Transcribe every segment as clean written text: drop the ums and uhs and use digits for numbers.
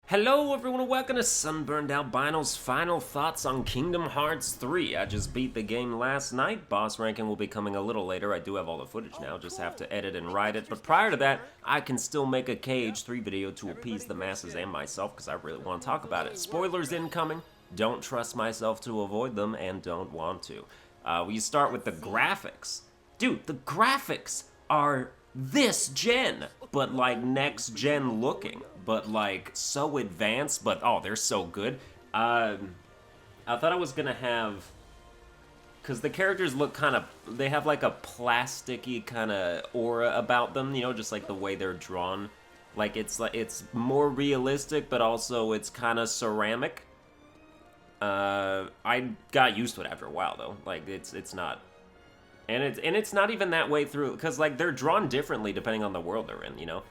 Hello everyone and welcome to Sunburned Albino's final thoughts on Kingdom Hearts 3. I just beat the game last night. Boss ranking will be coming a little later. I do have all the footage now, just have to edit and write it. But prior to that, I can still make a KH3 video to appease the masses and myself because I really want to talk about it. Spoilers incoming. Don't trust myself to avoid them and don't want to. We start with the graphics. Dude, the graphics are this gen, but like next gen looking, but like so advanced, but oh, they're so good. I thought I was gonna have, because the characters look kind of, they have like a plasticky kind of aura about them, you know, just like the way they're drawn. Like it's more realistic, but also it's kind of ceramic. I got used to it after a while though. Like it's not. And it's not even that way through, because like they're drawn differently depending on the world they're in, you know?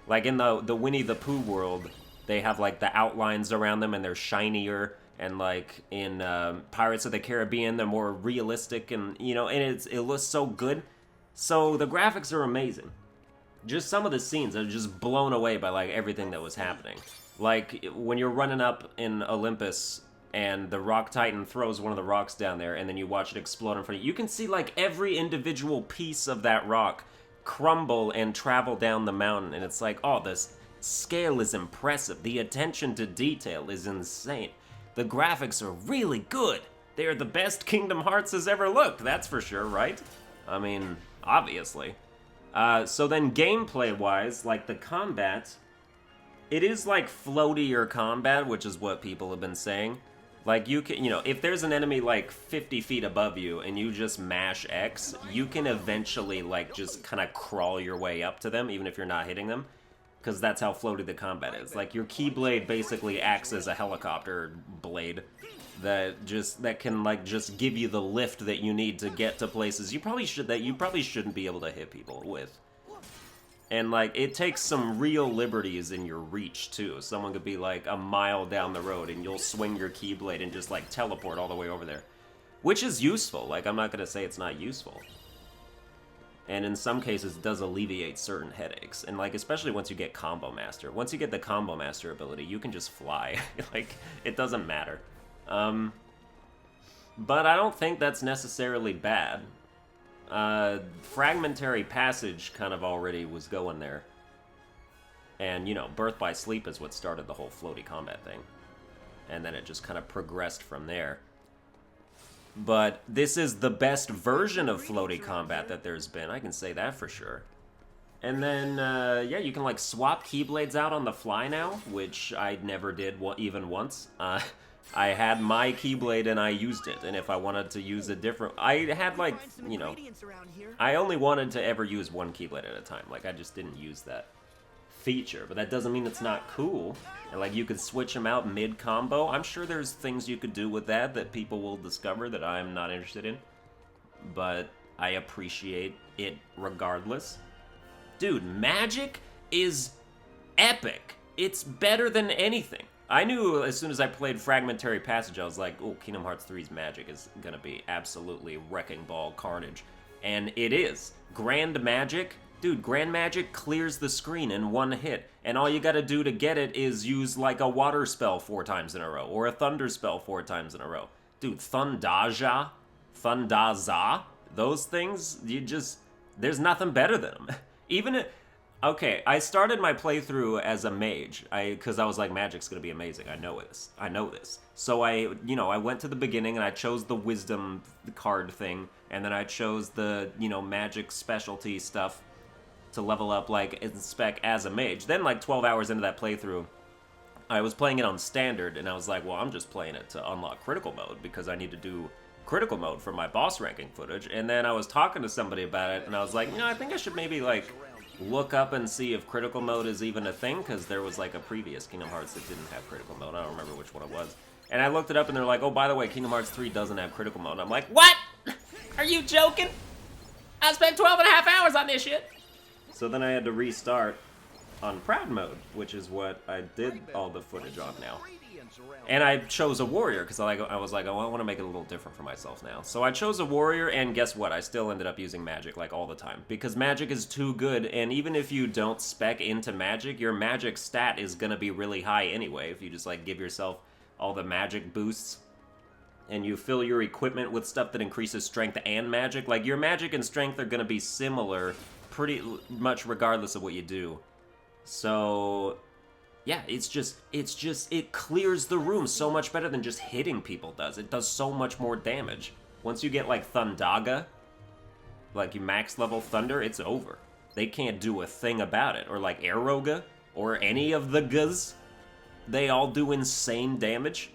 Like in the Winnie the Pooh world, they have like the outlines around them and they're shinier, and like in Pirates of the Caribbean, they're more realistic, and you know, and it looks so good. So the graphics are amazing. Just some of the scenes are just blown away by like everything that was happening. Like when you're running up in Olympus and the Rock Titan throws one of the rocks down there, and then you watch it explode in front of you. You can see, like, every individual piece of that rock crumble and travel down the mountain, and it's like, oh, this scale is impressive. The attention to detail is insane. The graphics are really good. They are the best Kingdom Hearts has ever looked, that's for sure, right? I mean, obviously. So then gameplay-wise, like, the combat, it is, like, floatier combat, which is what people have been saying. Like, you can, you know, if there's an enemy, like, 50 feet above you, and you just mash X, you can eventually, like, just kind of crawl your way up to them, even if you're not hitting them. Because that's how floaty the combat is. Like, your Keyblade basically acts as a helicopter blade that can, like, just give you the lift that you need to get to places you probably shouldn't be able to hit people with. And, like, it takes some real liberties in your reach, too. Someone could be, like, a mile down the road, and you'll swing your Keyblade and just, like, teleport all the way over there. Which is useful. Like, I'm not gonna say it's not useful. And in some cases, it does alleviate certain headaches. And, like, especially once you get Combo Master. Once you get the Combo Master ability, you can just fly. Like, it doesn't matter. But I don't think that's necessarily bad. Fragmentary Passage kind of already was going there. And, you know, Birth by Sleep is what started the whole floaty combat thing. And then it just kind of progressed from there. But this is the best version of floaty combat that there's been, I can say that for sure. And then, yeah, you can, like, swap Keyblades out on the fly now, which I never did even once. I had my Keyblade and I used it, and if I wanted to use a different... I had, like, you know... I only wanted to ever use one Keyblade at a time. Like, I just didn't use that feature, but that doesn't mean it's not cool. And, like, you could switch them out mid-combo. I'm sure there's things you could do with that people will discover that I'm not interested in. But I appreciate it regardless. Dude, magic is epic. It's better than anything. I knew as soon as I played Fragmentary Passage, I was like, oh, Kingdom Hearts 3's magic is gonna be absolutely wrecking ball carnage. And it is. Grand Magic, dude, Grand Magic clears the screen in one hit, and all you gotta do to get it is use, like, a water spell 4 times in a row, or a thunder spell 4 times in a row. Dude, Thundaza, those things, there's nothing better than them. Even okay, I started my playthrough as a mage, because I was like, magic's gonna be amazing, I know this. So I went to the beginning and I chose the wisdom card thing, and then I chose the, magic specialty stuff to level up, like, in spec as a mage. Then, like, 12 hours into that playthrough, I was playing it on standard, and I was like, well, I'm just playing it to unlock critical mode, because I need to do critical mode for my boss ranking footage. And then I was talking to somebody about it, and I was like, I think I should maybe, like, look up and see if critical mode is even a thing, because there was, like, a previous Kingdom Hearts that didn't have critical mode. I don't remember which one it was. And I looked it up, and they're like, oh, by the way, Kingdom Hearts 3 doesn't have critical mode. And I'm like, what? Are you joking? I spent 12 and a half hours on this shit. So then I had to restart. on Proud Mode, which is what I did all the footage on now. And I chose a warrior, because I was like, oh, I want to make it a little different for myself now. So I chose a warrior, and guess what? I still ended up using magic, like, all the time. Because magic is too good, and even if you don't spec into magic, your magic stat is going to be really high anyway, if you just, like, give yourself all the magic boosts. And you fill your equipment with stuff that increases strength and magic. Like, your magic and strength are going to be similar pretty much regardless of what you do. So, yeah, it clears the room so much better than just hitting people does. It does so much more damage. Once you get, like, Thundaga, like, you max level Thunder, it's over. They can't do a thing about it. Or, like, Aeroga, or any of the Guz. They all do insane damage.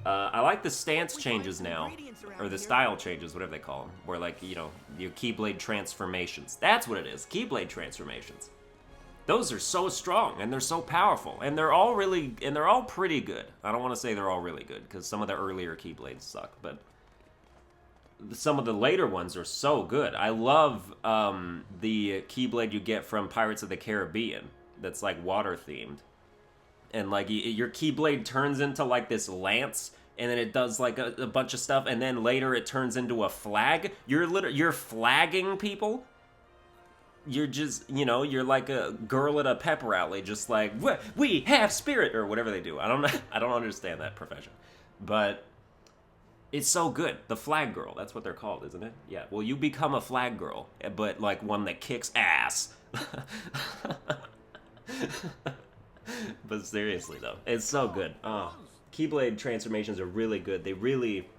I like the stance changes now, or the style changes, whatever they call them, where, like, you know, your Keyblade transformations. That's what it is, Keyblade transformations. Those are so strong, and they're so powerful, and they're all pretty good. I don't want to say they're all really good, because some of the earlier Keyblades suck, but some of the later ones are so good. I love the Keyblade you get from Pirates of the Caribbean that's, like, water-themed. And, like, your Keyblade turns into, like, this lance, and then it does, like, a bunch of stuff, and then later it turns into a flag. You're flagging people. You're just, you know, you're like a girl at a pep rally, just like, we have spirit, or whatever they do. I don't understand that profession. But it's so good. The flag girl, that's what they're called, isn't it? Yeah, well, you become a flag girl, but, like, one that kicks ass. But seriously, though, it's so good. Oh, Keyblade transformations are really good. They really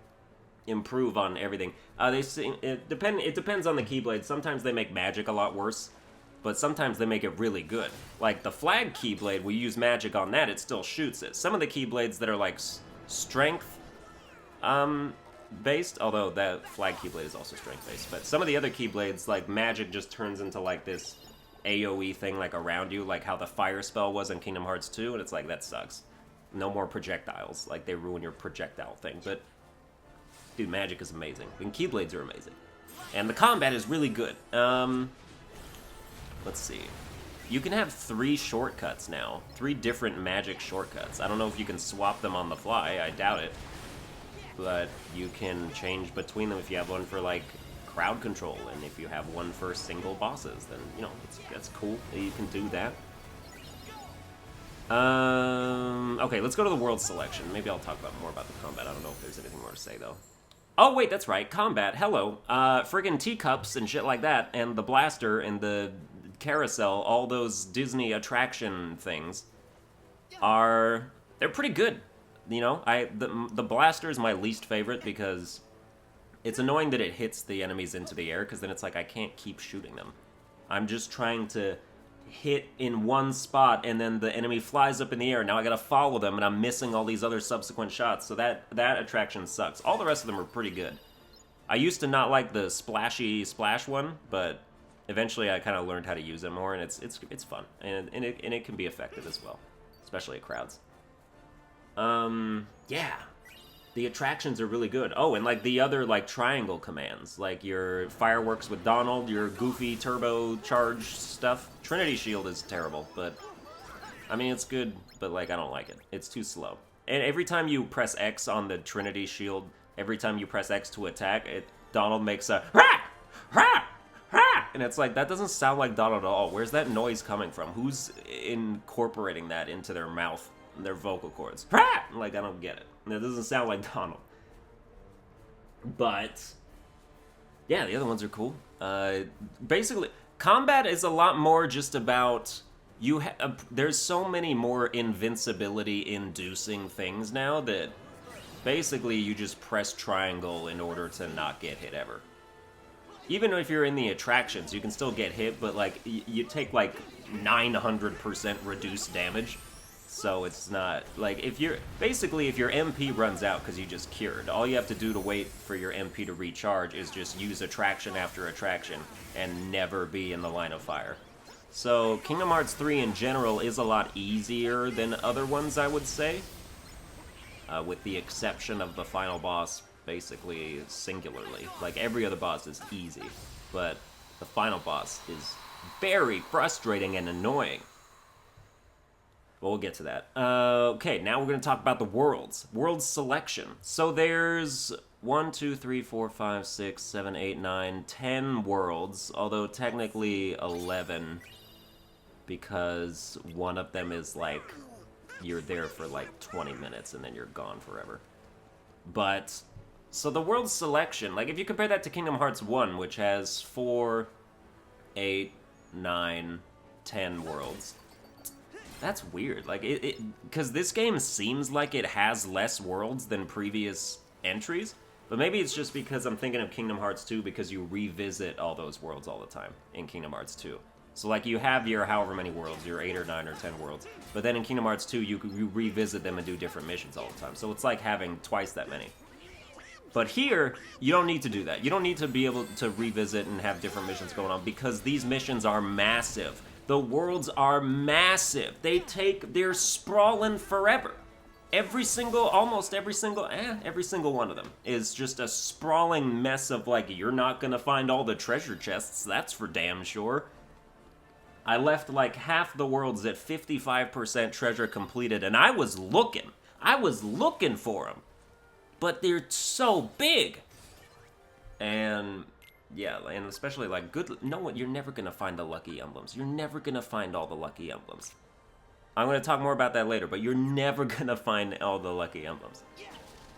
improve on everything. It depends on the Keyblade. Sometimes they make magic a lot worse, but sometimes they make it really good. Like the flag Keyblade, we use magic on that, it still shoots it. Some of the Keyblades that are like strength based, although that flag Keyblade is also strength based, but some of the other Keyblades, like magic just turns into like this AoE thing like around you, like how the fire spell was in Kingdom Hearts 2, and it's like, that sucks. No more projectiles. Like, they ruin your projectile thing, but dude, magic is amazing. And Keyblades are amazing. And the combat is really good. Let's see. You can have 3 shortcuts now. 3 different magic shortcuts. I don't know if you can swap them on the fly, I doubt it. But you can change between them if you have one for, like, crowd control, and if you have one for single bosses, then, you know, that's cool that you can do that. Okay, let's go to the world selection. Maybe I'll talk more about the combat. I don't know if there's anything more to say, though. Oh, wait, that's right, combat, hello. Friggin' teacups and shit like that, and the blaster and the carousel, all those Disney attraction things they're pretty good. You know, the blaster is my least favorite because it's annoying that it hits the enemies into the air, because then it's like I can't keep shooting them. I'm just trying to hit in one spot, and then the enemy flies up in the air. Now I gotta follow them, and I'm missing all these other subsequent shots, so that attraction sucks. All the rest of them are pretty good. I used to not like the splashy splash one, but eventually I kind of learned how to use it more, and it's fun, and it can be effective as well, especially at crowds. Yeah. The attractions are really good. Oh, and like the other like triangle commands, like your fireworks with Donald, your goofy turbo charge stuff. Trinity Shield is terrible, but I mean it's good, but like I don't like it. It's too slow. And every time you press X on the Trinity Shield, every time you press X to attack, Donald makes a ha ha ha, and it's like that doesn't sound like Donald at all. Where's that noise coming from? Who's incorporating that into their mouth and their vocal cords? Ha! Like I don't get it. It doesn't sound like Donald. But yeah, the other ones are cool. Basically, combat is a lot more just about there's so many more invincibility-inducing things now that basically you just press triangle in order to not get hit ever. Even if you're in the attractions, you can still get hit, but like you take like 900% reduced damage. So it's not, like, if your MP runs out because you just cured, all you have to do to wait for your MP to recharge is just use attraction after attraction and never be in the line of fire. So Kingdom Hearts 3 in general is a lot easier than other ones, I would say. With the exception of the final boss, basically singularly. Like, every other boss is easy, but the final boss is very frustrating and annoying. But we'll get to that. Okay, now we're going to talk about the worlds. World selection. So there's 1, 2, 3, 4, 5, 6, 7, 8, 9, 10 worlds, although technically 11, because one of them is like, you're there for like 20 minutes and then you're gone forever. But, so the world selection, like if you compare that to Kingdom Hearts 1, which has 4, 8, 9, 10 worlds, that's weird. Like, because this game seems like it has less worlds than previous entries, but maybe it's just because I'm thinking of Kingdom Hearts 2 because you revisit all those worlds all the time in Kingdom Hearts 2. So, like, you have your however many worlds, your 8 or 9 or 10 worlds, but then in Kingdom Hearts 2, you revisit them and do different missions all the time. So it's like having twice that many. But here, you don't need to do that. You don't need to be able to revisit and have different missions going on because these missions are massive. The worlds are massive. They're sprawling forever. Almost every single one of them is just a sprawling mess of, like, you're not gonna find all the treasure chests, that's for damn sure. I left, like, half the worlds at 55% treasure completed, and I was looking for them. But they're so big. And yeah, and especially like you're never gonna find the lucky emblems. You're never gonna find all the lucky emblems. I'm gonna talk more about that later, but you're never gonna find all the lucky emblems.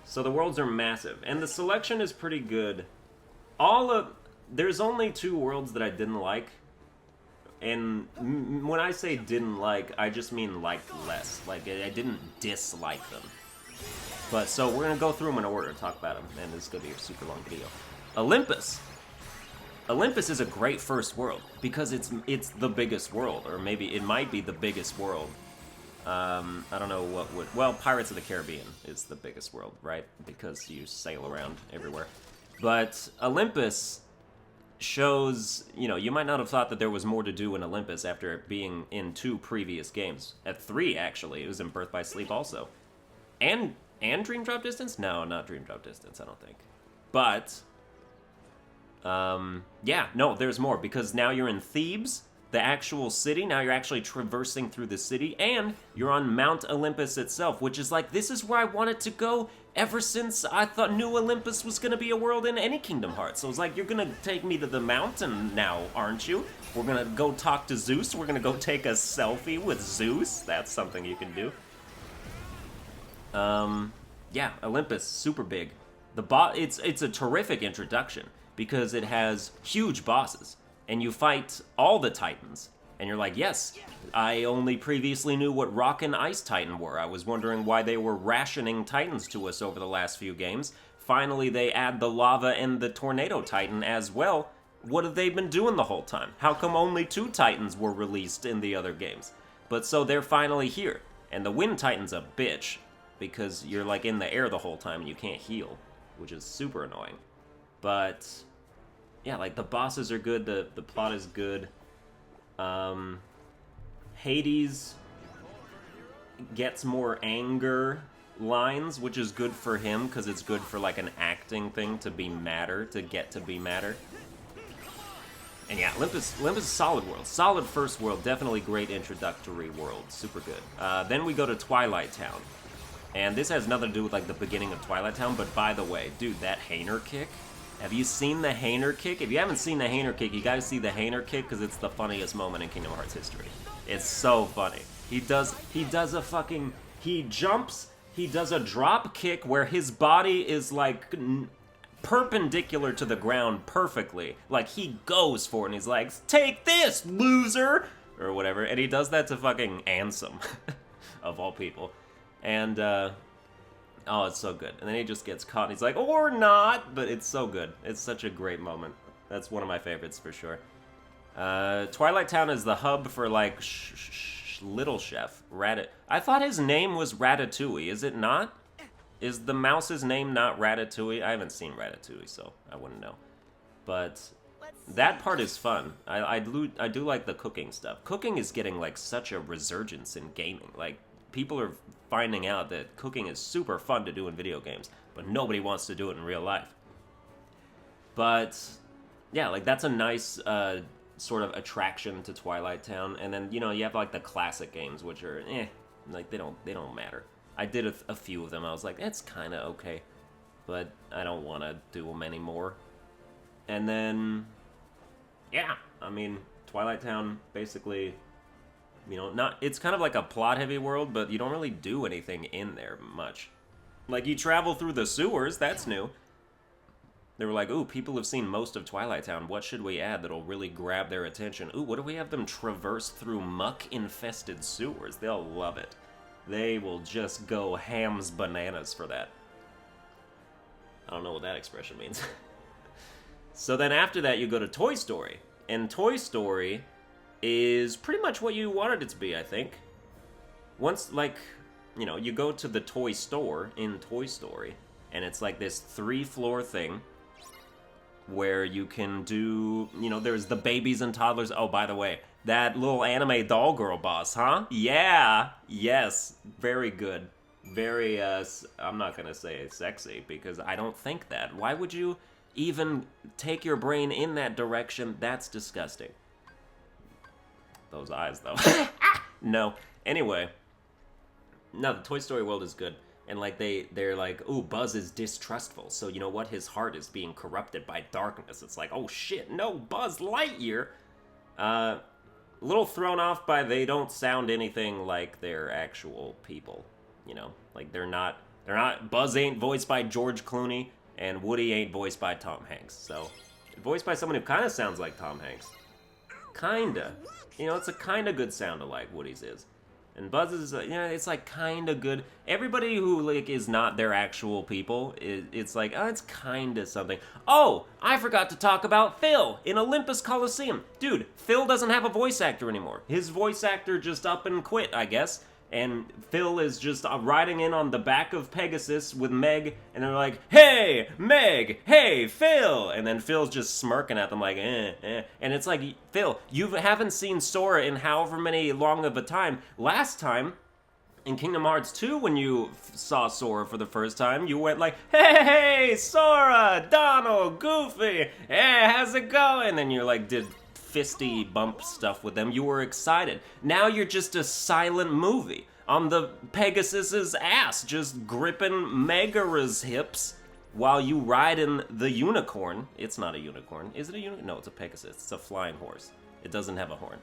So the worlds are massive, and the selection is pretty good. There's only 2 worlds that I didn't like, and when I say didn't like, I just mean liked less. Like, I didn't dislike them. But, so we're gonna go through them in order and talk about them, and this is gonna be a super long video. Olympus. Olympus is a great first world, because it's the biggest world, or maybe it might be the biggest world. I don't know what would... Well, Pirates of the Caribbean is the biggest world, right? Because you sail around everywhere. But Olympus shows, you might not have thought that there was more to do in Olympus after it being in 2 previous games. At 3, actually. It was in Birth by Sleep also. And Dream Drop Distance? No, not Dream Drop Distance, I don't think. But, yeah, no, there's more, because now you're in Thebes, the actual city. Now you're actually traversing through the city, and you're on Mount Olympus itself, which is like, this is where I wanted to go ever since I thought New Olympus was going to be a world in any Kingdom Hearts. So it's like, you're going to take me to the mountain now, aren't you? We're going to go talk to Zeus. We're going to go take a selfie with Zeus. That's something you can do. Yeah, Olympus, super big. It's a terrific introduction because it has huge bosses, and you fight all the Titans, and you're like, yes, I only previously knew what Rock and Ice Titan were. I was wondering why they were rationing Titans to us over the last few games. Finally, they add the Lava and the Tornado Titan as well. What have they been doing the whole time? How come only 2 Titans were released in the other games? But so they're finally here, and the Wind Titan's a bitch, because you're like in the air the whole time and you can't heal, which is super annoying. But yeah, like the bosses are good, the plot is good. Hades gets more anger lines, which is good for him because it's good for like an acting thing to be madder, to get to be madder. And yeah, Olympus is a solid world. Solid first world, definitely great introductory world, super good. Then we go to Twilight Town. And this has nothing to do with, like, the beginning of Twilight Town, but by the way, dude, that Hainer kick, have you seen the Hainer kick? If you haven't seen the Hainer kick, you gotta see the Hainer kick, because it's the funniest moment in Kingdom Hearts history. It's so funny. He does a fucking, he jumps, he does a drop kick where his body is, like, perpendicular to the ground perfectly. Like, he goes for it, and he's like, take this, loser! Or whatever, and he does that to fucking Ansem, of all people. And, oh, it's so good. And then he just gets caught, and he's like, or not! But it's so good. It's such a great moment. That's one of my favorites, for sure. Twilight Town is the hub for, like, Little Chef. I thought his name was Ratatouille. Is it not? Is the mouse's name not Ratatouille? I haven't seen Ratatouille, so I wouldn't know. But that part is fun. I do like the cooking stuff. Cooking is getting, like, such a resurgence in gaming. Like, people are finding out that cooking is super fun to do in video games, but nobody wants to do it in real life. But yeah, like that's a nice sort of attraction to Twilight Town, and then, you know, you have like the classic games, which are like they don't matter. I did a few of them. I was like, it's kind of okay, but I don't want to do them anymore. And then, yeah, I mean, Twilight Town basically, you know, it's kind of like a plot-heavy world, but you don't really do anything in there much. Like, you travel through the sewers, that's new. They were like, ooh, people have seen most of Twilight Town. What should we add that'll really grab their attention? Ooh, what if we have them traverse through muck-infested sewers? They'll love it. They will just go hams bananas for that. I don't know what that expression means. So then after that, you go to Toy Story. And Toy Story is pretty much what you wanted it to be, I think. Once, like, you know, you go to the toy store in Toy Story, and it's like this 3-floor thing where you can do, you know, there's the babies and toddlers. Oh, by the way, that little anime doll girl boss, huh? Yeah, yes, very good. Very, I'm not gonna say sexy, because I don't think that. Why would you even take your brain in that direction? That's disgusting. Those eyes, though. No. Anyway. No, the Toy Story world is good. And, like, they're like, ooh, Buzz is distrustful, so you know what? His heart is being corrupted by darkness. It's like, oh shit, no, Buzz Lightyear! A little thrown off by they don't sound anything like they're actual people. You know, like, they're not, Buzz ain't voiced by George Clooney, and Woody ain't voiced by Tom Hanks. So, voiced by someone who kind of sounds like Tom Hanks. Kinda. You know, it's a kind of good sound alike, Woody's is. And Buzz is, you know, it's like kind of good. Everybody who, like, is not their actual people, it's like, oh, it's kind of something. Oh, I forgot to talk about Phil in Olympus Coliseum. Dude, Phil doesn't have a voice actor anymore. His voice actor just up and quit, I guess. And Phil is just riding in on the back of Pegasus with Meg, and they're like, hey, Meg, hey, Phil! And then Phil's just smirking at them like, And it's like, Phil, you haven't seen Sora in however many long of a time. Last time, in Kingdom Hearts 2, when you saw Sora for the first time, you went like, hey, Sora, Donald, Goofy, hey, how's it going? And you like did fisty bump stuff with them. You were excited. Now you're just a silent movie on the Pegasus's ass, just gripping Megara's hips while you ride in the unicorn. It's not a unicorn. Is it a unicorn? No, it's a Pegasus. It's a flying horse. It doesn't have a horn.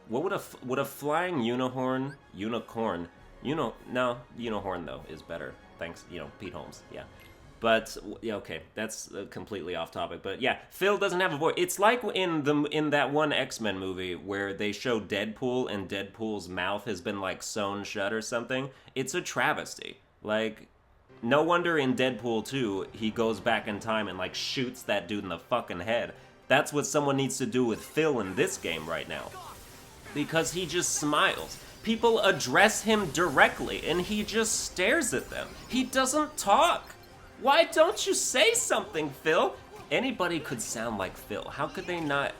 What would a flying unicorn, no, unicorn though is better. Thanks, you know, Pete Holmes. Yeah. But, yeah, okay, that's completely off topic. But yeah, Phil doesn't have a voice. It's like in that one X-Men movie where they show Deadpool and Deadpool's mouth has been, like, sewn shut or something. It's a travesty. Like, no wonder in Deadpool 2 he goes back in time and, like, shoots that dude in the fucking head. That's what someone needs to do with Phil in this game right now. Because he just smiles. People address him directly and he just stares at them. He doesn't talk. Why don't you say something, Phil? Anybody could sound like Phil. How could they not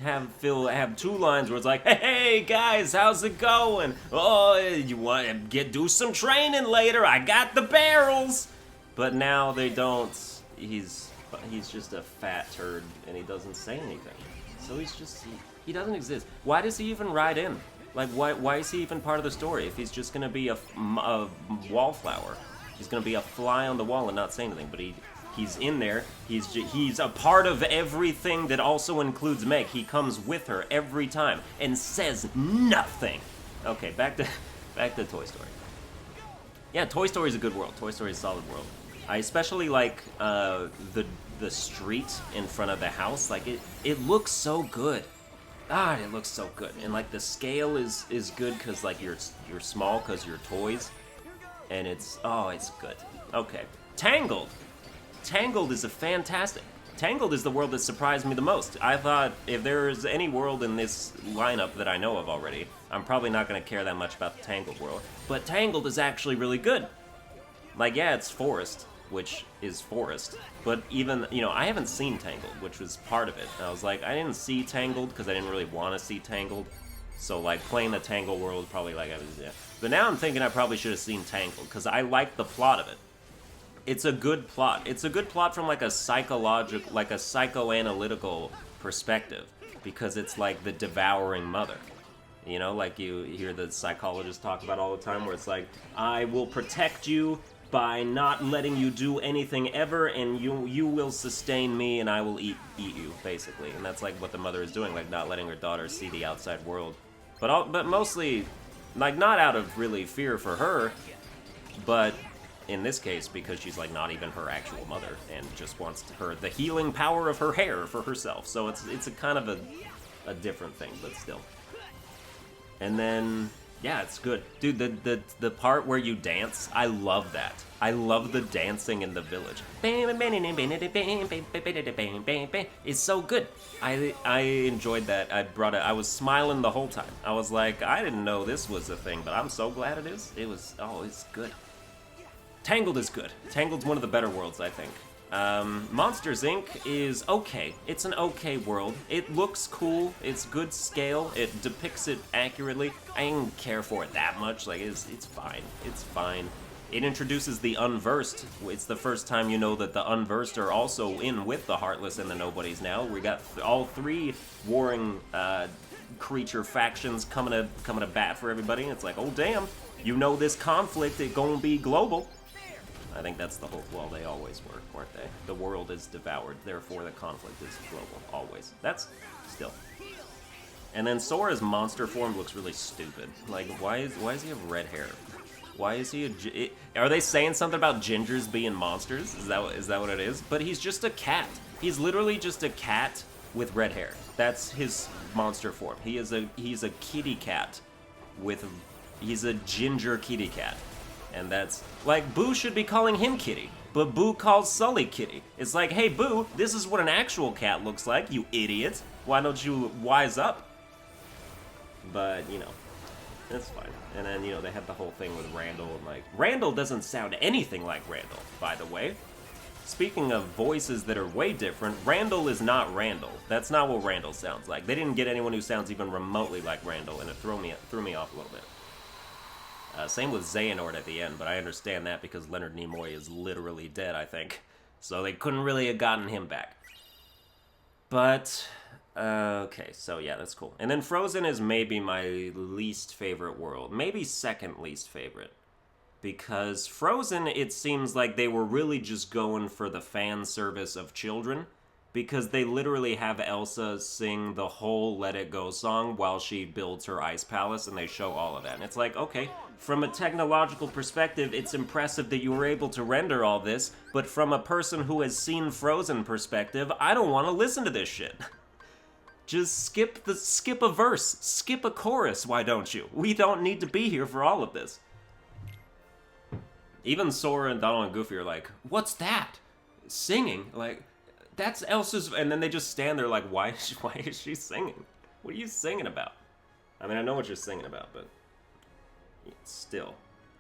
have Phil have 2 lines where it's like, hey guys, how's it going? Oh, you want to do some training later? I got the barrels. But now they don't. He's just a fat turd and he doesn't say anything. So he doesn't exist. Why does he even ride in? Like, why is he even part of the story if he's just gonna be a wallflower? He's gonna be a fly on the wall and not say anything, but he's in there. He's a part of everything that also includes Meg. He comes with her every time and says nothing. Okay, back to Toy Story. Yeah, Toy Story is a good world. Toy Story is a solid world. I especially like the street in front of the house. Like it looks so good. Ah, it looks so good. And like the scale is good because like you're small because you're toys. And it's good. Okay. Tangled. Tangled is Tangled is the world that surprised me the most. I thought if there's any world in this lineup that I know of already, I'm probably not going to care that much about the Tangled world. But Tangled is actually really good. Like, yeah, it's forest, which is forest. But even, you know, I haven't seen Tangled, which was part of it. And I was like, I didn't see Tangled because I didn't really want to see Tangled. So, like, playing the Tangled world was probably like, yeah. But now I'm thinking I probably should have seen Tangled, because I like the plot of it. It's a good plot. It's a good plot from, like, a psychoanalytical perspective, because it's like the devouring mother. You know, like you hear the psychologists talk about all the time, where it's like, I will protect you by not letting you do anything ever, and you will sustain me, and I will eat you, basically. And that's like what the mother is doing, like not letting her daughter see the outside world. But mostly, like, not out of really fear for her, but in this case, because she's like not even her actual mother, and just wants the healing power of her hair for herself. So it's a kind of a different thing, but still. And then, yeah, it's good. Dude, the part where you dance, I love that. I love the dancing in the village. It's so good. I enjoyed that. I was smiling the whole time. I was like, I didn't know this was a thing, but I'm so glad it is. It's good. Tangled is good. Tangled's one of the better worlds, I think. Monsters Inc. is okay. It's an okay world. It looks cool. It's good scale. It depicts it accurately. I didn't care for it that much. Like, it's fine. It's fine. It introduces the Unversed. It's the first time you know that the Unversed are also in with the Heartless and the Nobodies now. We got all three warring creature factions coming to bat for everybody. And it's like, oh damn, you know this conflict is gonna be global. I think that's the whole, well, they always were, weren't they? The world is devoured, therefore the conflict is global, always. That's still. And then Sora's monster form looks really stupid. Like, why does he have red hair? Why is he are they saying something about gingers being monsters? Is that what it is? But he's just a cat. He's literally just a cat with red hair. That's his monster form. He's a kitty cat he's a ginger kitty cat. And that's, like, Boo should be calling him Kitty, but Boo calls Sully Kitty. It's like, hey, Boo, this is what an actual cat looks like, you idiot. Why don't you wise up? But, you know, it's fine. And then, you know, they had the whole thing with Randall, and, like, Randall doesn't sound anything like Randall, by the way. Speaking of voices that are way different, Randall is not Randall. That's not what Randall sounds like. They didn't get anyone who sounds even remotely like Randall, and it threw me off a little bit. Same with Xehanort at the end, but I understand that because Leonard Nimoy is literally dead, I think. So they couldn't really have gotten him back. But, okay, so yeah, that's cool. And then Frozen is maybe my least favorite world. Maybe second least favorite. Because Frozen, it seems like they were really just going for the fan service of children. Because they literally have Elsa sing the whole Let It Go song while she builds her ice palace, and they show all of that. And it's like, okay, from a technological perspective, it's impressive that you were able to render all this, but from a person who has seen Frozen perspective, I don't want to listen to this shit. Just skip a verse, skip a chorus, why don't you? We don't need to be here for all of this. Even Sora and Donald and Goofy are like, what's that? Singing? Like, that's Elsa's, and then they just stand there like, why is she singing? What are you singing about? I mean, I know what you're singing about, but still.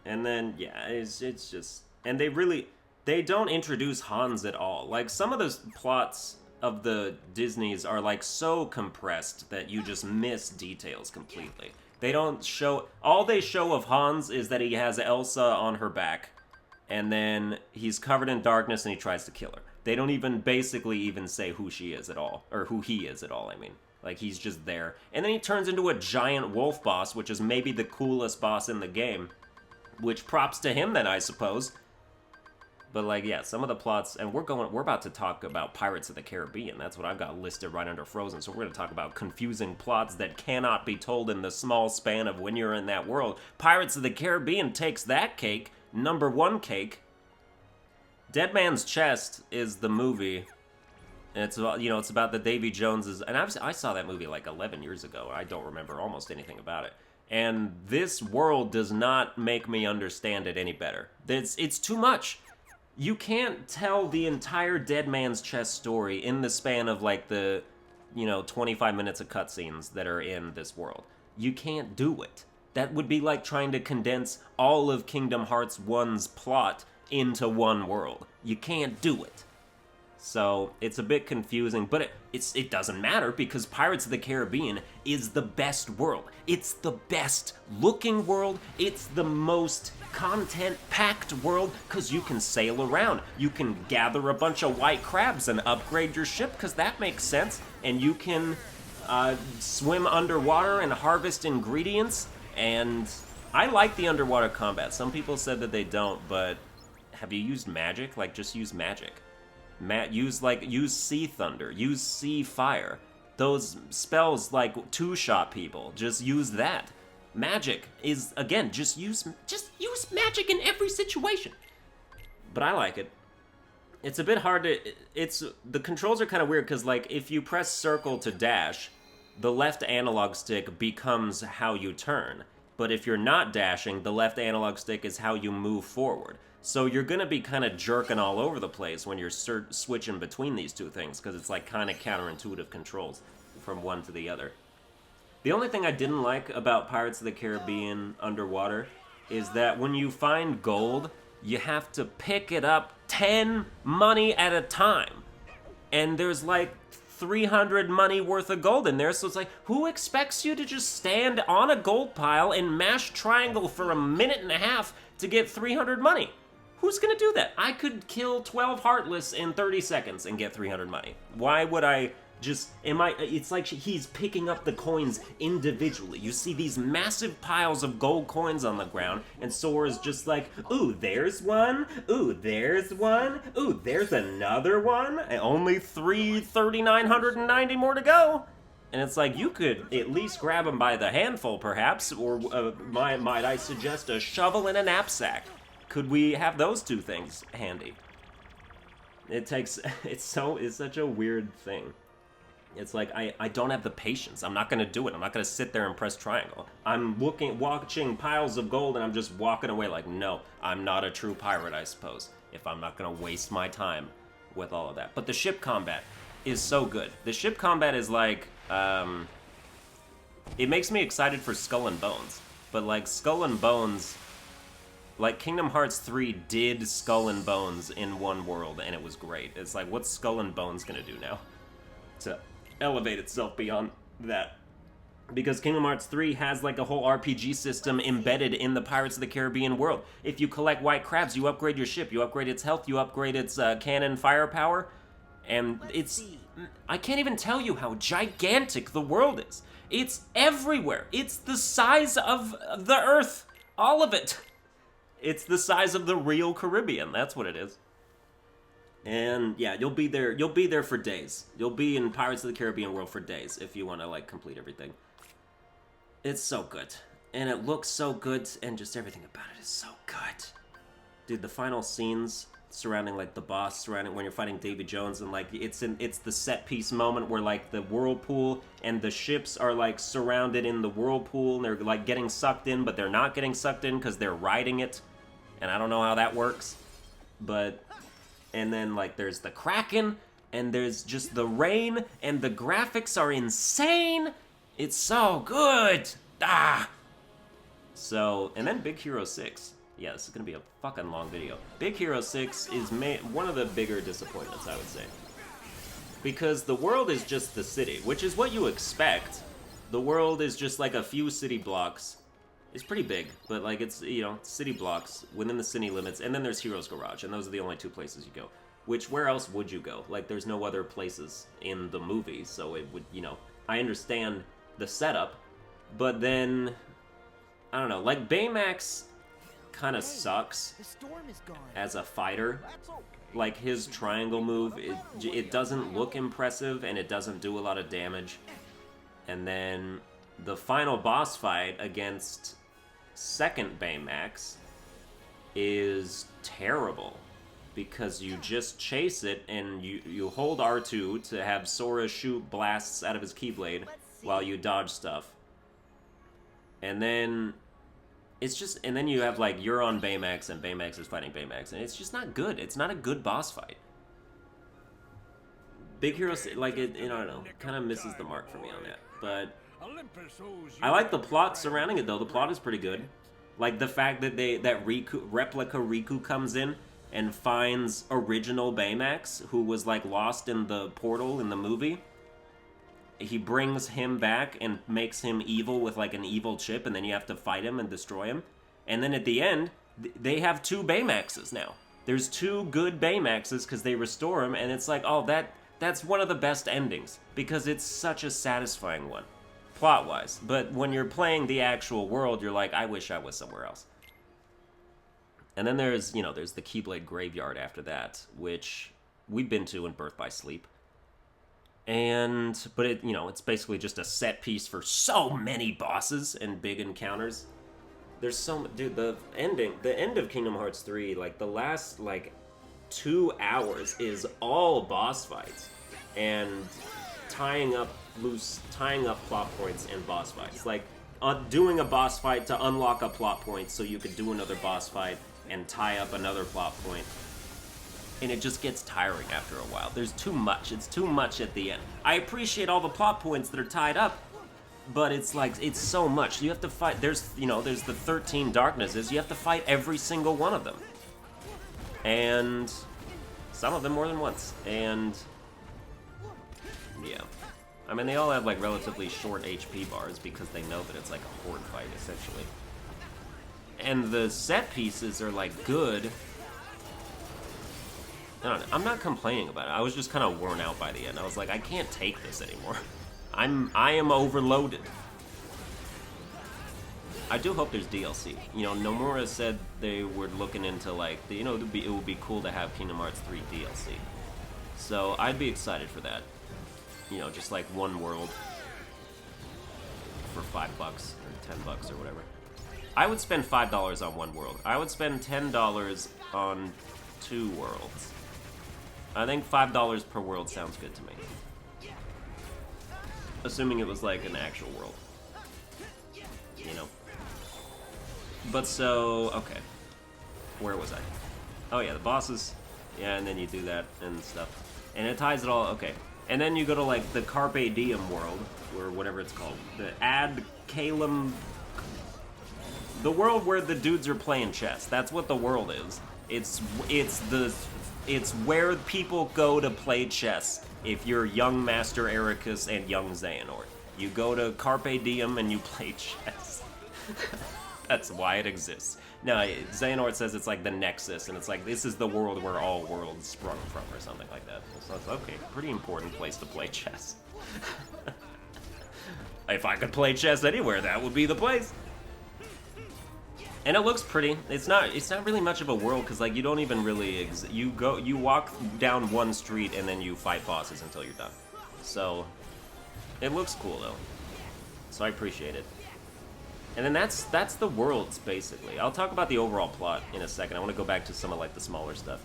And then, yeah, it's just, and they don't introduce Hans at all. Like, some of the plots of the Disneys are like so compressed that you just miss details completely. They don't show, all they show of Hans is that he has Elsa on her back, and then he's covered in darkness and he tries to kill her. They don't even basically even say who she is at all, or who he is at all, I mean. Like, he's just there. And then he turns into a giant wolf boss, which is maybe the coolest boss in the game. Which props to him then, I suppose. But, like, yeah, some of the plots, and we're about to talk about Pirates of the Caribbean. That's what I've got listed right under Frozen. So we're going to talk about confusing plots that cannot be told in the small span of when you're in that world. Pirates of the Caribbean takes that cake, number one cake. Dead Man's Chest is the movie, and it's about, you know, it's about the Davy Joneses, and I saw that movie like 11 years ago. I don't remember almost anything about it. And this world does not make me understand it any better. It's too much. You can't tell the entire Dead Man's Chest story in the span of like the, 25 minutes of cutscenes that are in this world. You can't do it. That would be like trying to condense all of Kingdom Hearts 1's plot into one world. You can't do it. So it's a bit confusing, but it doesn't matter because Pirates of the Caribbean is the best world. It's the best looking world. It's the most content-packed world because you can sail around. You can gather a bunch of white crabs and upgrade your ship because that makes sense. And you can swim underwater and harvest ingredients. And I like the underwater combat. Some people said that they don't, but have you used magic? Like, just use magic. Use sea thunder, use sea fire. Those spells like two-shot people, just use that. Magic is, again, just use magic in every situation. But I like it. It's a bit hard to, the controls are kind of weird because like if you press circle to dash, the left analog stick becomes how you turn. But if you're not dashing, the left analog stick is how you move forward. So you're going to be kind of jerking all over the place when you're switching between these two things, because it's like kind of counterintuitive controls from one to the other. The only thing I didn't like about Pirates of the Caribbean Underwater is that when you find gold, you have to pick it up 10 money at a time. And there's like 300 money worth of gold in there, so it's like, who expects you to just stand on a gold pile and mash triangle for a minute and a half to get 300 money? Who's gonna do that? I could kill 12 Heartless in 30 seconds and get 300 money. Why would I just, it's like he's picking up the coins individually. You see these massive piles of gold coins on the ground, and Sora's just like, ooh, there's one, ooh, there's one, ooh, there's another one, and only 3,990 more to go. And it's like, you could at least grab them by the handful, perhaps, or might I suggest a shovel and a knapsack. Could we have those two things handy? It's such a weird thing. It's like, I don't have the patience. I'm not gonna do it. I'm not gonna sit there and press triangle. I'm watching piles of gold and I'm just walking away like, no, I'm not a true pirate, I suppose, if I'm not gonna waste my time with all of that. But the ship combat is so good. The ship combat is like, it makes me excited for Skull and Bones. But like Skull and Bones, like Kingdom Hearts 3 did Skull and Bones in one world, and it was great. It's like, what's Skull and Bones gonna do now to elevate itself beyond that? Because Kingdom Hearts 3 has like a whole RPG system embedded in the Pirates of the Caribbean world. If you collect white crabs, you upgrade your ship, you upgrade its health, you upgrade its cannon firepower, and I can't even tell you how gigantic the world is. It's everywhere. It's the size of the Earth. All of it. It's the size of the real Caribbean. That's what it is. And yeah, you'll be there for days. You'll be in Pirates of the Caribbean world for days if you want to like complete everything. It's so good. And it looks so good, and just everything about it is so good. Dude, the final scenes surrounding like the boss, surrounding when you're fighting Davy Jones, and like it's the set piece moment where like the whirlpool and the ships are like surrounded in the whirlpool, and they're like getting sucked in, but they're not getting sucked in because they're riding it. And I don't know how that works, but, and then like there's the Kraken, and there's just the rain, and the graphics are insane. It's so good. So, and then Big Hero 6. Yeah, this is gonna be a fucking long video. Big Hero 6 is one of the bigger disappointments, I would say. Because the world is just the city, which is what you expect. The world is just like a few city blocks. It's pretty big, but like it's, you know, city blocks within the city limits, and then there's Hero's Garage, and those are the only two places you go. Which, where else would you go? Like, there's no other places in the movie, so it would, you know, I understand the setup, but then, I don't know, like, Baymax kind of sucks as a fighter. Like, his triangle move, it doesn't look impressive, and it doesn't do a lot of damage. And then the final boss fight against second Baymax is terrible, because you just chase it, and you hold R2 to have Sora shoot blasts out of his Keyblade while you dodge stuff. And then it's just, and then you have like, you're on Baymax and Baymax is fighting Baymax, and it's just not good. It's not a good boss fight. Big Hero, like, I don't know, kind of misses the mark for me on that. But I like the plot surrounding it, though. The plot is pretty good. Like the fact that replica Riku comes in and finds original Baymax, who was like lost in the portal in the movie. He brings him back and makes him evil with like an evil chip, and then you have to fight him and destroy him. And then at the end, they have 2 Baymaxes now. There's 2 good Baymaxes because they restore them, and it's like, oh, that's one of the best endings because it's such a satisfying one, plot-wise. But when you're playing the actual world, you're like, I wish I was somewhere else. And then there's, you know, there's the Keyblade Graveyard after that, which we've been to in Birth by Sleep. But it, you know, it's basically just a set piece for so many bosses and big encounters. There's so, dude, the end of Kingdom Hearts 3, like, the last, like, 2 hours is all boss fights. And tying up plot points and boss fights. Like, doing a boss fight to unlock a plot point so you could do another boss fight and tie up another plot point. And it just gets tiring after a while. There's too much. It's too much at the end. I appreciate all the plot points that are tied up, but it's like, it's so much. You have to fight, there's the 13 darknesses. You have to fight every single one of them. And some of them more than once. And yeah. I mean, they all have like relatively short HP bars because they know that it's like a horde fight, essentially. And the set pieces are like good. I don't know, I'm not complaining about it. I was just kind of worn out by the end. I was like, I can't take this anymore. I am overloaded. I do hope there's DLC. You know, Nomura said they were looking into like, you know, it would be cool to have Kingdom Hearts 3 DLC. So I'd be excited for that. You know, just like one world for $5 or $10 or whatever. I would spend $5 on one world. I would spend $10 on 2 worlds. I think $5 per world sounds good to me. Assuming it was like an actual world. You know? But so, okay. Where was I? Oh yeah, the bosses. Yeah, and then you do that and stuff. And it ties it all, okay. And then you go to like the Carpe Diem world, or whatever it's called. The Ad Calum... The world where the dudes are playing chess. That's what the world is. It's where people go to play chess if you're young Master Ericus and young Xehanort. You go to Carpe Diem and you play chess. That's why it exists. No, Xehanort says it's like the Nexus, and it's like, this is the world where all worlds sprung from, or something like that. So it's okay, pretty important place to play chess. If I could play chess anywhere, that would be the place. And it looks pretty. It's not really much of a world because like you don't even really you walk down one street and then you fight bosses until you're done. So it looks cool though. So I appreciate it. And then that's the worlds basically. I'll talk about the overall plot in a second. I want to go back to some of like the smaller stuff.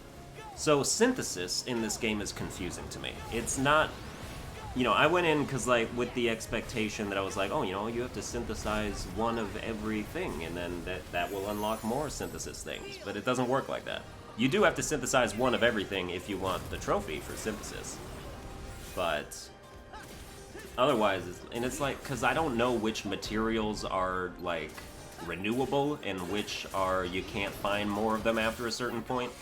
So synthesis in this game is confusing to me. It's not, you know, I went in because, like, with the expectation that I was like, oh, you know, you have to synthesize one of everything, and then that will unlock more synthesis things. But it doesn't work like that. You do have to synthesize one of everything if you want the trophy for synthesis. But otherwise, it's like, because I don't know which materials are, like, renewable and which are you can't find more of them after a certain point.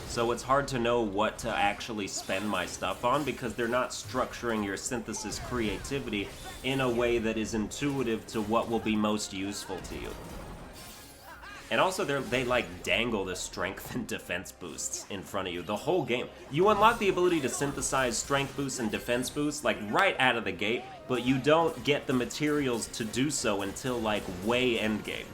So it's hard to know what to actually spend my stuff on because they're not structuring your synthesis creativity in a way that is intuitive to what will be most useful to you. And also they like dangle the strength and defense boosts in front of you the whole game. You unlock the ability to synthesize strength boosts and defense boosts like right out of the gate, but you don't get the materials to do so until like way endgame.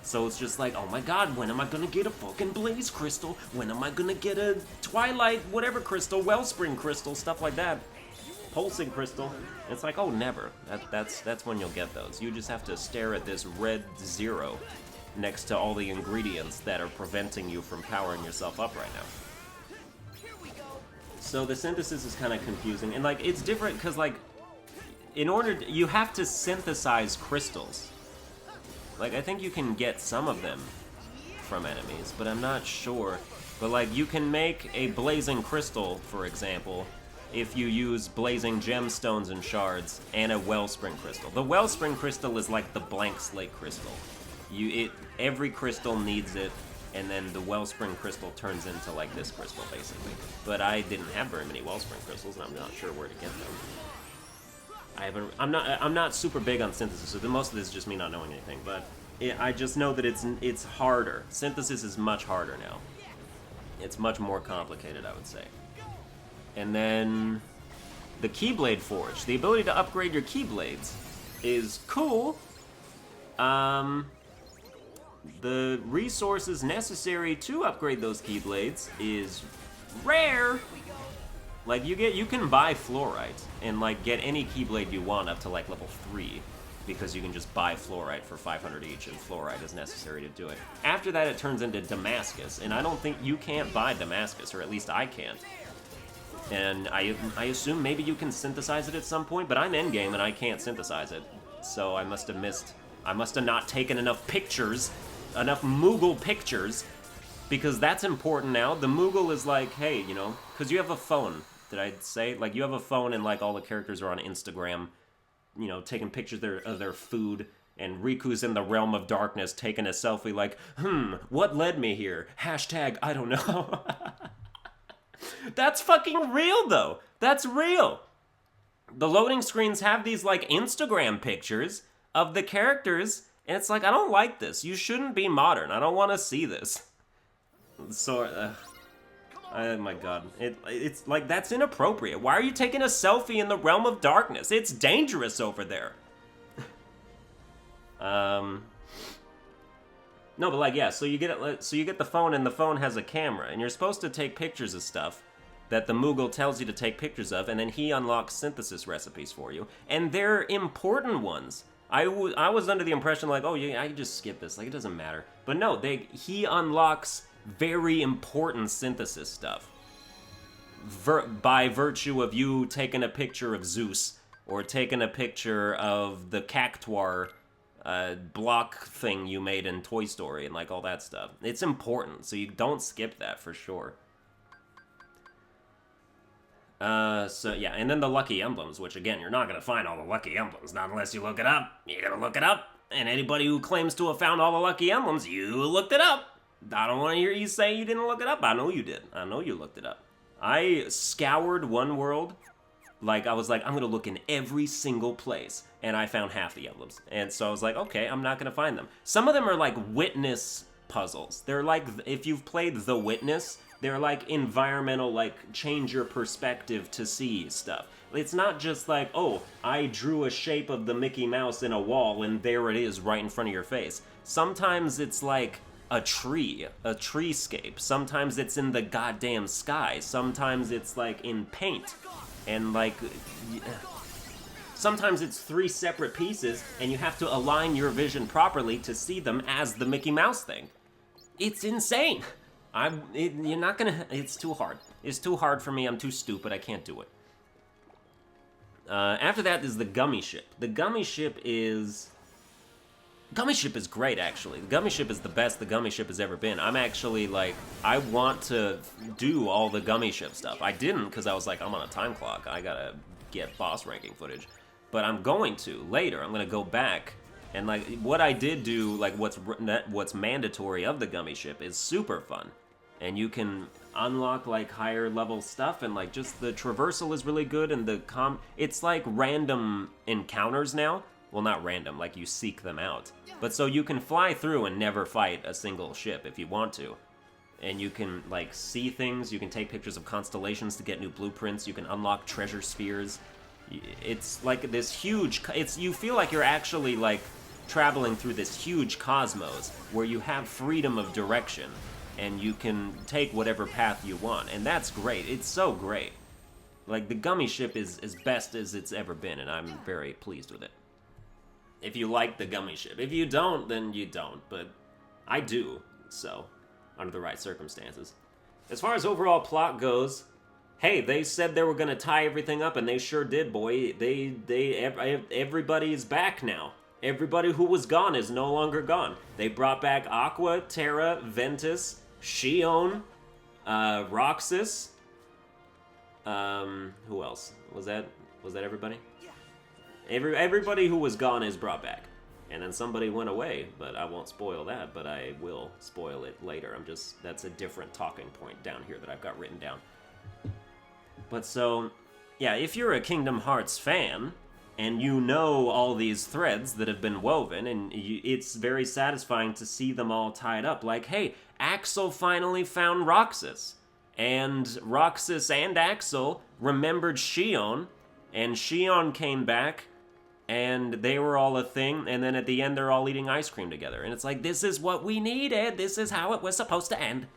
So it's just like, oh my god, when am I gonna get a fucking Blaze Crystal? When am I gonna get a Twilight whatever crystal, Wellspring Crystal, stuff like that. Pulsing Crystal. It's like, oh, never. That's when you'll get those. You just have to stare at this red 0 next to all the ingredients that are preventing you from powering yourself up right now. So the synthesis is kind of confusing. And like, it's different because like, you have to synthesize crystals. Like, I think you can get some of them from enemies, but I'm not sure. But, like, you can make a blazing crystal, for example, if you use blazing gemstones and shards and a wellspring crystal. The wellspring crystal is like the blank slate crystal. Every crystal needs it, and then the wellspring crystal turns into, like, this crystal, basically. But I didn't have very many wellspring crystals, and I'm not sure where to get them. I'm not super big on synthesis, so most of this is just me not knowing anything, but I just know that it's harder. Synthesis is much harder now. It's much more complicated, I would say. And then the Keyblade Forge, the ability to upgrade your Keyblades, is cool. The resources necessary to upgrade those Keyblades is rare. Like, you can buy fluorite and, like, get any Keyblade you want up to, like, level 3, because you can just buy fluorite for 500 each, and fluorite is necessary to do it. After that, it turns into Damascus, and I don't think you can't buy Damascus, or at least I can't. And I assume maybe you can synthesize it at some point, but I'm endgame and I can't synthesize it. So I must have not taken enough pictures, enough Moogle pictures, because that's important now. The Moogle is like, hey, you know, because you have a phone. Did I say? Like, you have a phone and, like, all the characters are on Instagram, you know, taking pictures of their food, and Riku's in the realm of darkness taking a selfie like, what led me here? Hashtag, I don't know. That's fucking real, though. That's real. The loading screens have these, like, Instagram pictures of the characters, and it's like, I don't like this. You shouldn't be modern. I don't want to see this. So, oh my god. It's like, that's inappropriate. Why are you taking a selfie in the realm of darkness? It's dangerous over there. No, but, like, yeah, so you get the phone, and the phone has a camera, and you're supposed to take pictures of stuff that the Moogle tells you to take pictures of, and then he unlocks synthesis recipes for you, and they're important ones. I was under the impression, like, oh, yeah, I can just skip this, like, it doesn't matter. But no, he unlocks very important synthesis stuff by virtue of you taking a picture of Zeus, or taking a picture of the Cactuar block thing you made in Toy Story, and, like, all that stuff. It's important, so you don't skip that for sure. So yeah, and then the lucky emblems, which again, you're not gonna find all the lucky emblems, not unless you look it up. You gotta look it up, and anybody who claims to have found all the lucky emblems, you looked it up. I don't want to hear you say you didn't look it up. I know you did. I know you looked it up. I scoured one world, like, I was like, I'm gonna look in every single place, and I found half the emblems. And so I was like, okay, I'm not gonna find them. Some of them are like witness puzzles. They're like, if you've played The Witness, they're like environmental, like, change your perspective to see stuff. It's not just like, oh, I drew a shape of the Mickey Mouse in a wall and there it is right in front of your face. Sometimes it's like a treescape. Sometimes it's in the goddamn sky. Sometimes it's like in paint. And like, sometimes it's 3 separate pieces and you have to align your vision properly to see them as the Mickey Mouse thing. It's insane. You're not gonna, it's too hard. It's too hard for me, I'm too stupid, I can't do it. After that is the Gummi ship. The Gummi ship is great, actually. The Gummi ship is the best the Gummi ship has ever been. I'm actually, like, I want to do all the Gummi ship stuff. I didn't, because I was like, I'm on a time clock, I gotta get boss ranking footage. But I'm going to, later, I'm gonna go back. And, like, what I did do, like, what's mandatory of the Gummi ship is super fun. And you can unlock, like, higher level stuff, and, like, just the traversal is really good, and it's like random encounters now. Well, not random, like, you seek them out. But so you can fly through and never fight a single ship if you want to. And you can, like, see things, you can take pictures of constellations to get new blueprints, you can unlock treasure spheres. It's like this huge, you feel like you're actually, like, traveling through this huge cosmos where you have freedom of direction and you can take whatever path you want, and that's great. It's so great. Like, the Gummi ship is as best as it's ever been, and I'm very pleased with it. If you like the Gummi ship. If you don't, then you don't, but I do, so, under the right circumstances. As far as overall plot goes, hey, they said they were gonna tie everything up, and they sure did, boy. Everybody is back now. Everybody who was gone is no longer gone. They brought back Aqua, Terra, Ventus, Shion, Roxas. Who else? Was that everybody? Yeah. Everybody who was gone is brought back. And then somebody went away, but I won't spoil that, but I will spoil it later. That's a different talking point down here that I've got written down. But so, yeah, if you're a Kingdom Hearts fan, and you know all these threads that have been woven, and it's very satisfying to see them all tied up. Like, hey, Axel finally found Roxas, and Roxas and Axel remembered Shion, and Shion came back, and they were all a thing, and then at the end they're all eating ice cream together. And it's like, this is what we needed. This is how it was supposed to end.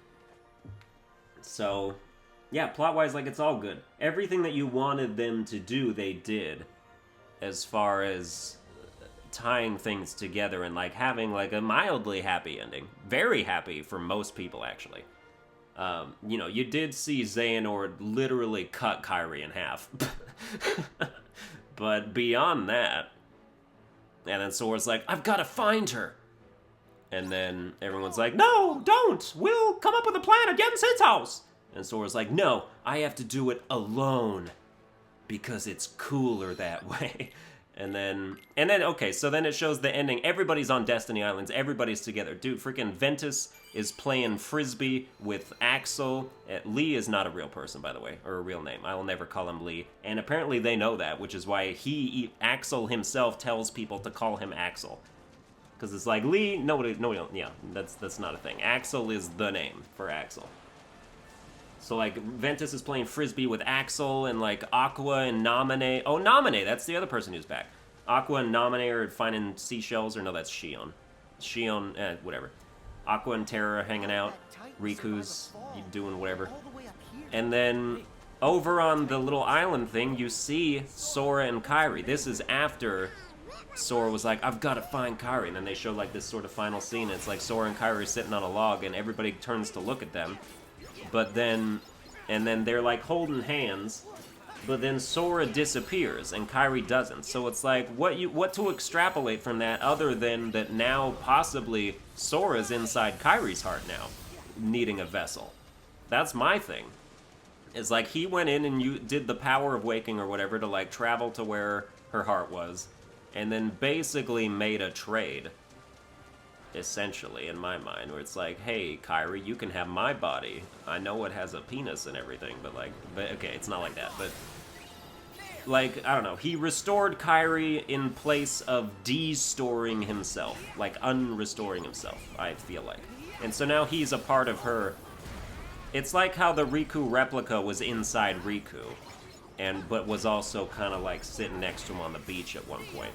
So, yeah, plot-wise, like, it's all good. Everything that you wanted them to do, they did. As far as tying things together and, like, having, like, a mildly happy ending. Very happy for most people, actually. You know, you did see Xehanort literally cut Kairi in half. But beyond that, and then Sora's like, I've got to find her. And then everyone's like, no, don't. We'll come up with a plan against his house. And Sora's like, no, I have to do it alone. Because it's cooler that way. And then, okay, so then it shows the ending. Everybody's on Destiny Islands. Everybody's together. Dude, freaking Ventus is playing Frisbee with Axel. Lee is not a real person, by the way, or a real name. I will never call him Lee. And apparently they know that, which is why Axel himself tells people to call him Axel. Because it's like, Lee, nobody, yeah, that's not a thing. Axel is the name for Axel. So, like, Ventus is playing Frisbee with Axel, and, like, Aqua and Naminé... Oh, Naminé, that's the other person who's back. Aqua and Naminé are finding seashells, or no, that's Shion. Shion, whatever. Aqua and Terra are hanging out. Riku's doing whatever. And then, over on the little island thing, you see Sora and Kairi. This is after Sora was like, I've got to find Kairi. And then they show, like, this sort of final scene. It's like Sora and Kairi are sitting on a log, and everybody turns to look at them. But then, and then they're like holding hands, but then Sora disappears and Kairi doesn't. So it's like, what to extrapolate from that other than that now possibly Sora's inside Kairi's heart now, needing a vessel. That's my thing. It's like he went in and you did the power of waking or whatever to like travel to where her heart was, and then basically made a trade. Essentially, in my mind, where it's like, hey, Kairi, you can have my body. I know it has a penis and everything, but like, okay, it's not like that, but like, I don't know, he restored Kairi in place of de-storing himself, like unrestoring himself, I feel like. And so now he's a part of her. It's like how the Riku replica was inside Riku, but was also kind of like sitting next to him on the beach at one point,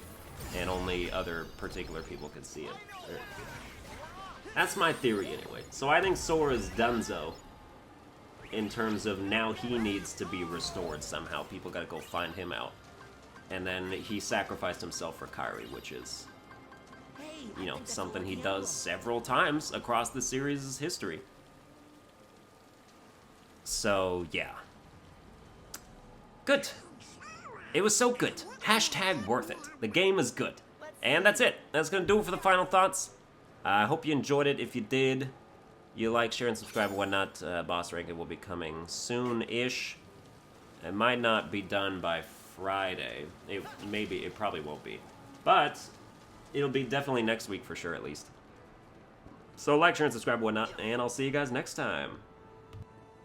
and only other particular people could see it. That's my theory, anyway. So I think Sora's donezo in terms of now he needs to be restored somehow. People gotta go find him out. And then he sacrificed himself for Kairi, which is, you know, something he does several times across the series' history. So, yeah. Good. It was so good. Hashtag worth it. The game is good. And that's it. That's gonna do it for the final thoughts. I hope you enjoyed it. If you did, you like, share, and subscribe and whatnot. Boss Ranking will be coming soon-ish. It might not be done by Friday. It probably won't be. But it'll be definitely next week for sure, at least. So like, share, and subscribe and whatnot, and I'll see you guys next time.